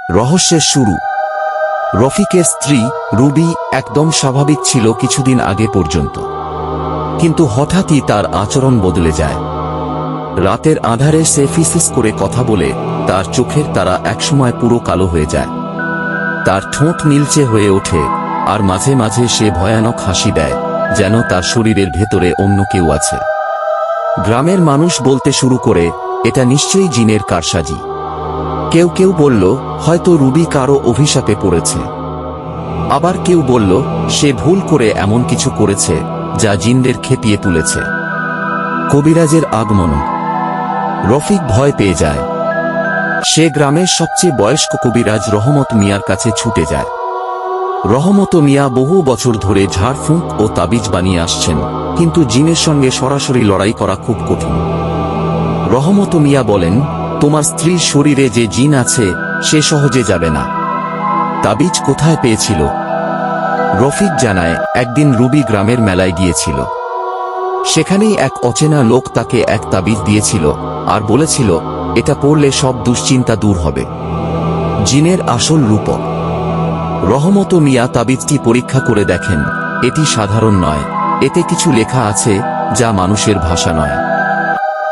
রহস্যের শুরু। রফিকের স্ত্রী রুবি একদম স্বাভাবিক ছিল কিছুদিন আগে পর্যন্ত, কিন্তু হঠাৎই তার আচরণ বদলে যায়। রাতের আঁধারে সে ফিসফিস করে কথা বলে, তার চোখের তারা একসময় পুরো কালো হয়ে যায়। তার ঠোঁট নীলচে হয়ে ওঠে, আর মাঝে মাঝে সে ভয়ানক হাসি দেয়, যেন তার শরীরের ভেতরে অন্য কেউ আছে। গ্রামের মানুষ বলতে শুরু করে, এটা নিশ্চয়ই জিনের কারসাজি। কেউ কেউ বলল, হয়তো রুবি কারো অভিশাপে পড়েছে। আবার কেউ বলল, সে ভুল করে এমন কিছু করেছে যা জিনদের খেপিয়ে তুলেছে। কবিরাজের আগমন। রফিক ভয় পেয়ে যায়। সে গ্রামের সবচেয়ে বয়স্ক কবিরাজ রহমত মিয়ার কাছে ছুটে যায়। রহমত মিয়া বহু বছর ধরে ঝাড়ফুঁক ও তাবিজ বানিয়ে আসছেন, কিন্তু জিনের সঙ্গে সরাসরি লড়াই করা খুব কঠিন। রহমত মিয়া বলেন, তোমার স্ত্রীর শরীরে যে জিন আছে সে সহজে যাবে না। তাবিজ কোথায় পেয়েছিল? রফিক জানায়, একদিন রুবি গ্রামের মেলায় গিয়েছিল। সেখানেই এক অচেনা লোক তাকে এক তাবিজ দিয়েছিল আর বলেছিল, এটা পড়লে সব দুশ্চিন্তা দূর হবে। জিনের আসল রূপক। রহমত মিয়া তাবিজটি পরীক্ষা করে দেখেন, এটি সাধারণ নয়, এতে কিছু লেখা আছে যা মানুষের ভাষা নয়।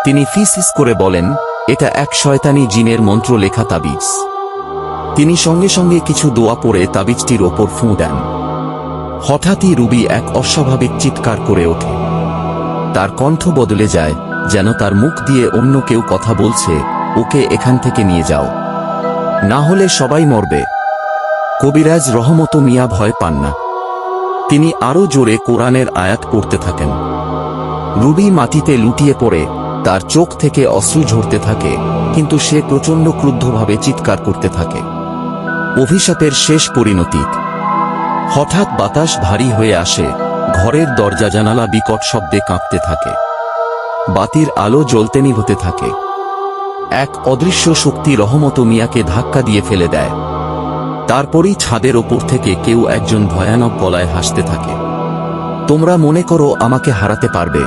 তিনি ফিসফিস করে বলেন, এটা এক শয়তানি জিনের মন্ত্র লেখা তাবিজ। তিনি সঙ্গে সঙ্গে কিছু দোয়া পড়ে তাবিজটির ওপর ফুঁ দেন। হঠাৎই রুবি এক অস্বাভাবিক চিৎকার করে ওঠে। তার কণ্ঠ বদলে যায়, যেন তার মুখ দিয়ে অন্য কেউ কথা বলছে, ওকে এখান থেকে নিয়ে যাও, না হলে সবাই মরবে। কবিরাজ রহমত মিয়া ভয় পান না। তিনি আরো জোরে কোরআনের আয়াত পড়তে থাকেন। রুবি মাটিতে লুটিয়ে পড়ে, তার চোখ থেকে অশ্রু ঝরতে থাকে, কিন্তু সে প্রচণ্ড ক্রুদ্ধভাবে চিৎকার করতে থাকে। অভিশাপের শেষ পরিণতি। হঠাৎ বাতাস ভারী হয়ে আসে, ঘরের দরজা জানালা বিকট শব্দে কাঁপতে থাকে। বাতির আলো জ্বলতে নিভতে থাকে। এক অদৃশ্য শক্তি রহমত মিয়াকে ধাক্কা দিয়ে ফেলে দেয়। তারপরই ছাদের ওপর থেকে কেউ একজন ভয়ানক গলায় হাসতে থাকে, তোমরা মনে করো আমাকে হারাতে পারবে?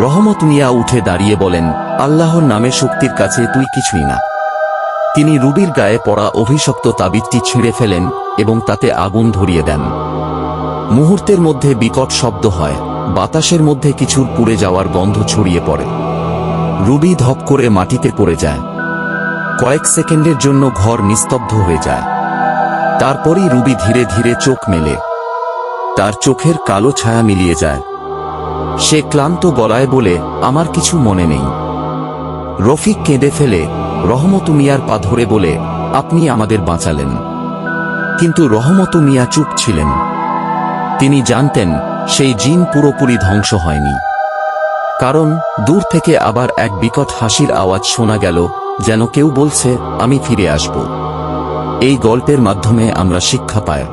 রহমত মিয়া উঠে দাঁড়িয়ে বলেন, আল্লাহর নামে শক্তির কাছে তুই কিছুই না। তিনি রুবির গায়ে পড়া অভিশপ্ত তাবিজটি ছিঁড়ে ফেলেন এবং তাতে আগুন ধরিয়ে দেন। মুহূর্তের মধ্যে বিকট শব্দ হয়, বাতাসের মধ্যে কিছুর পুড়ে যাওয়ার গন্ধ ছড়িয়ে পড়ে। রুবি ধপ করে মাটিতে পড়ে যায়। কয়েক সেকেন্ডের জন্য ঘর নিস্তব্ধ হয়ে যায়। তারপরই রুবি ধীরে ধীরে চোখ মেলে। তার চোখের কালো ছায়া মিলিয়ে যায়। সে ক্লান্ত গলায় বলে, আমার কিছু মনে নেই। রফিক কেঁদে ফেলে, রহমত মিয়ার পা ধরে বলে, আপনি আমাদের বাঁচালেন। কিন্তু রহমত মিয়া চুপ ছিলেন। তিনি জানতেন সেই জিন পুরোপুরি ধ্বংস হয়নি। কারণ দূর থেকে আবার এক বিকট হাসির আওয়াজ শোনা গেল, যেন কেউ বলছে, আমি ফিরে আসব। এই গল্পের মাধ্যমে আমরা শিক্ষা পাই,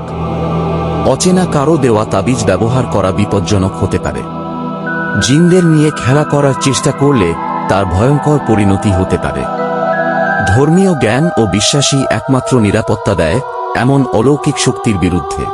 অচেনা কারো দেওয়া তাবিজ ব্যবহার করা বিপজ্জনক হতে পারে। জিনদের নিয়ে খেলা করার চেষ্টা করলে তার ভয়ঙ্কর পরিণতি হতে পারে। ধর্মীয় জ্ঞান ও বিশ্বাসই একমাত্র নিরাপত্তা দেয় এমন অলৌকিক শক্তির বিরুদ্ধে।